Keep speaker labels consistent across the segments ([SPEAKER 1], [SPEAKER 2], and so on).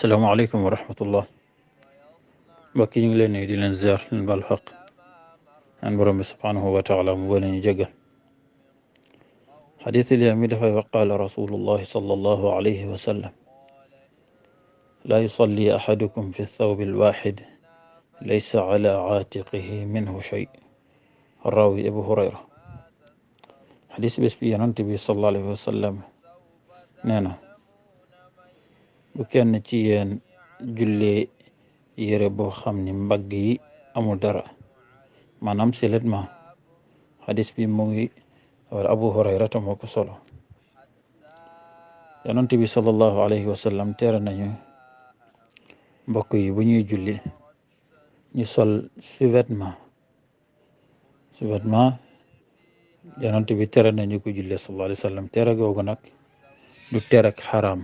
[SPEAKER 1] Assalamualaikum warahmatullah. Mbokk yi ñu ngi leen nuyu di leen ziar leen baal xaq an borom bi subhanahu wa taala mu boole ñu jégal. Xadiis il yawmi dafay wax qaala rasulullahi sallallahu alayhi wa sallam laa yusalli ahadukum fi thawbi alwaxid laysa ala caatiqihi minhu shay. Raawi Abu Hurayra. Xadiis bés bi Yonent bi sallallahu alayhi wa sallam nee na bu kenn ci yéen jullee yére boo xam ni mbagg yi amul dara maanaam siletma. Xadis bi mu ngi wala Abu Hurayrata moo ko solo. Yonent bi sallallahu alayhi wa sallam tere nañu mbokk yi bu ñuy julli ñu sol sous-vêtement Yonent bi tere nañu ko julli sallallahu alayhi wa sallam. Tere googu nag du terek xaraam,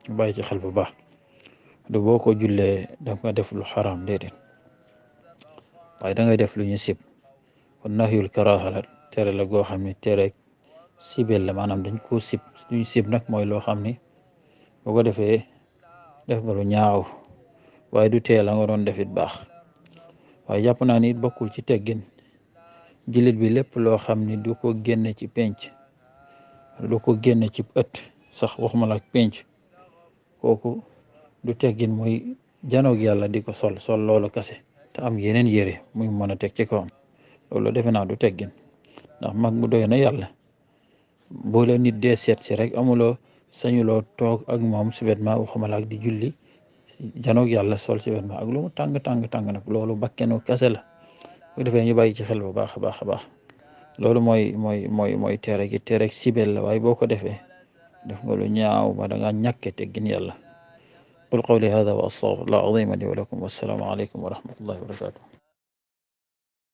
[SPEAKER 1] bàyyi ci xel bu baax. du boo ko jullee danga def lu xaraam déedéet, waaye da ngay def lu ñu sib. kon nahyul karaha la, tere la goo xam ne tere sibel la, maanaam dañ koo sib. luñ sib nag mooy loo xam ni boo ko defee def nga lu ñaaw, waaye du tee la nga doon defit baax. waaye jàpp naa ni it bokkul ci teggin jullit bi lépp loo xam ni du ko génne ci penc, du ko génne ci ëtt sax, waxuma la ak penc, kooku du teggin muy janoog yàlla di ko sol loolu kase te am yeneen yére muy mën a teg ci kawam. loolu defe naa du teggin, ndax mag mu doy na yàlla. boo leen nit dee seet si rek amuloo sañuloo toog ak moom si vêtement, waxuma la ak di julli janoog yàlla sol si vêtement ak lu mu tàng nag. loolu bakkenu kase la. bu defee ñu bàyyi ci xel bu baax a baax. loolu mooy tere gi tere sibel la, waaye boo ko defee def nga lu ñaaw ba da nga ñàkke teggin yàlla. qul qawli hada wa astaghfirullah al-azim li wa lakum. wassalaamu aleykum wa rahmatullahi wa barakatuh.